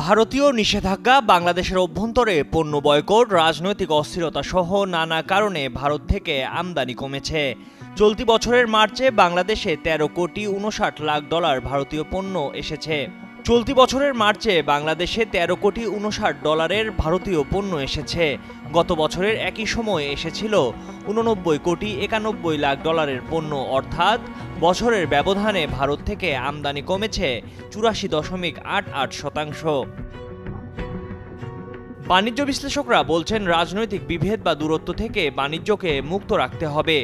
ভারতীয় নিষেধাজ্ঞা, বাংলাদেশের অভ্যন্তরে পণ্য বয়কট, রাজনৈতিক অস্থিরতা সহ নানা কারণে ভারত থেকে আমদানি কমেছে। চলতি বছরের মার্চে বাংলাদেশে 13 কোটি 59 লাখ ডলার ভারতীয় পণ্য এসেছে। চলতি বছরের মার্চে বাংলাদেশে 13 কোটি 59 ডলারের ভারতীয় পণ্য এসেছে। গত বছরের একই সময়ে এসেছিল 89 কোটি 91 লাখ ডলারের পণ্য, অর্থাৎ বছরের ব্যবধানে ভারত থেকে আমদানি কমেছে 84.88%। বাণিজ্য বিশ্লেষকরা বলছেন, রাজনৈতিক বিভেদ বা দূরত্ব থেকে বাণিজ্যকে মুক্ত রাখতে হবে।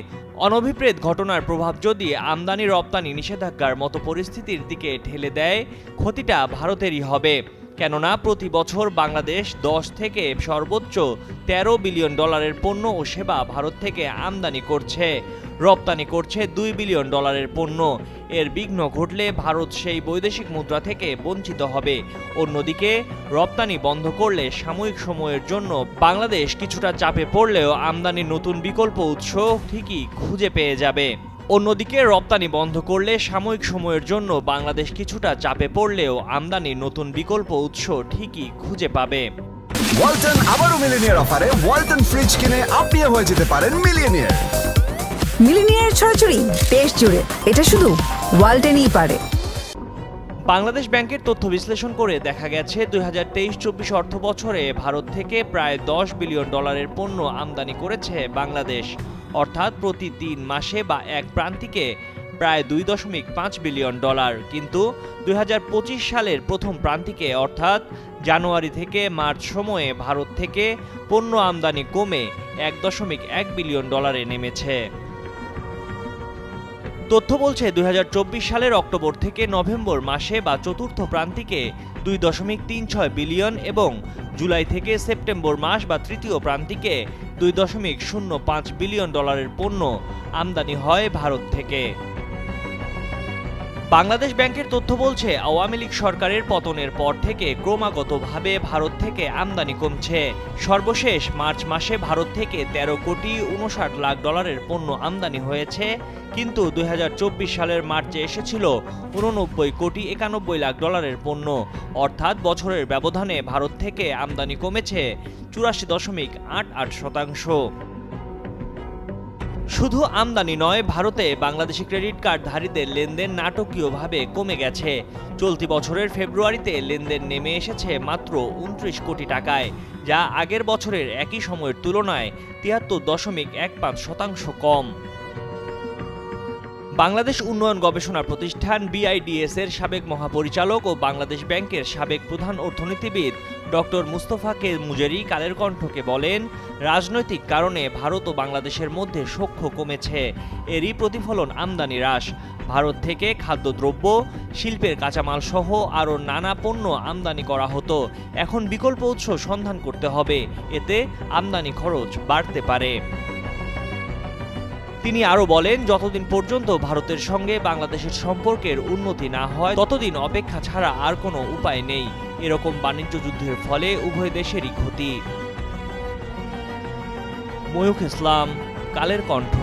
অনভিপ্রেত ঘটনার প্রভাব যদি আমদানি রপ্তানি নিষেধাজ্ঞার মতো পরিস্থিতির দিকে ঠেলে দেয়, ক্ষতিটা ভারতেরই হবে। কেননা প্রতি বছর বাংলাদেশ 10 থেকে সর্বোচ্চ 13 বিলিয়ন ডলারের পণ্য ও সেবা ভারত থেকে আমদানি করছে, রপ্তানি করছে 2 বিলিয়ন ডলারের পণ্য। এর বিঘ্ন ঘটলে ভারত সেই বৈদেশিক মুদ্রা থেকে বঞ্চিত হবে। অন্যদিকে রপ্তানি বন্ধ করলে সাময়িক সময়ের জন্য বাংলাদেশ কিছুটা চাপে পড়লেও আমদানির নতুন বিকল্প উৎস ঠিকই খুঁজে পেয়ে যাবে। অন্যদিকে রপ্তানি বন্ধ করলে সাময়িক সময়ের জন্য বাংলাদেশ কিছুটা চাপে পড়লেও আমদানির নতুন বিকল্প উৎস ঠিকই খুঁজে পাবে। ওয়ালটন আবারও মিলিনিয়ার অফারে ওয়ালটন ফ্রিজ কিনে আপনিও হয়ে যেতে পারেন মিলিয়নিয়ার। মিলিনিয়ার ছড়াছড়ি দেশ জুড়ে, এটা শুধু ওয়ালটনই পারে। বাংলাদেশ ব্যাংকের তথ্য বিশ্লেষণ করে দেখা গেছে 2023-24 অর্থ বছরে ভারত থেকে প্রায় 10 বিলিয়ন ডলারের পণ্য আমদানি করেছে বাংলাদেশ, অর্থাৎ প্রতি 3 মাসে বা এক প্রান্তিকে প্রায় 2.5 বিলিয়ন ডলার। কিন্তু 2025 সালের প্রথম প্রান্তিকে অর্থাৎ জানুয়ারি থেকে মার্চ সময়ে ভারত থেকে পণ্য আমদানি কমে 1.1 বিলিয়ন ডলারে নেমেছে। তথ্য বলছে 2024 সালের অক্টোবর থেকে নভেম্বর মাসে বা চতুর্থ প্রান্তিকে 2.36 বিলিয়ন এবং জুলাই থেকে সেপ্টেম্বর মাস বা তৃতীয় প্রান্তিকে 2.05 বিলিয়ন ডলারের পণ্য আমদানি হয় ভারত থেকে। বাংলাদেশ ব্যাংকের তথ্য বলছে, আওয়ামী লীগ সরকারের পতনের পর থেকে ক্রমাগতভাবে ভারত থেকে আমদানি কমছে। সর্বশেষ মার্চ মাসে ভারত থেকে 13 কোটি 59 লাখ ডলারের পণ্য আমদানি হয়েছে, কিন্তু 2024 সালের মার্চে এসেছিল 89 কোটি 91 লাখ ডলারের পণ্য, অর্থাৎ বছরের ব্যবধানে ভারত থেকে আমদানি কমেছে 84.88%। শুধু আমদানি নয়, ভারতে বাংলাদেশি ক্রেডিট কার্ডধারীদের লেনদেন নাটকীয়ভাবে কমে গেছে। চলতি বছরের ফেব্রুয়ারিতে লেনদেন নেমে এসেছে মাত্র 29 কোটি টাকায়, যা আগের বছরের একই সময়ের তুলনায় 73.15% কম। বাংলাদেশ উন্নয়ন গবেষণা প্রতিষ্ঠান BIDS এর সাবেক মহাপরিচালক ও বাংলাদেশ ব্যাংকের সাবেক প্রধান অর্থনীতিবিদ ডক্টর মুস্তফা কে মুজেরি কালের কণ্ঠকে বলেন, রাজনৈতিক কারণে ভারত ও বাংলাদেশের মধ্যে সখ্য কমেছে। এরই প্রতিফলন আমদানি হ্রাস। ভারত থেকে খাদ্যদ্রব্য, শিল্পের কাঁচামাল সহ আরও নানা পণ্য আমদানি করা হতো। এখন বিকল্প উৎস সন্ধান করতে হবে, এতে আমদানি খরচ বাড়তে পারে। তিনি আরও বলেন, যতদিন পর্যন্ত ভারতের সঙ্গে বাংলাদেশের সম্পর্কের উন্নতি না হয় ততদিন অপেক্ষা ছাড়া আর কোনো উপায় নেই। এরকম বাণিজ্য যুদ্ধের ফলে উভয় দেশেরই ক্ষতি। ময়ূখ ইসলাম, কালের কণ্ঠ।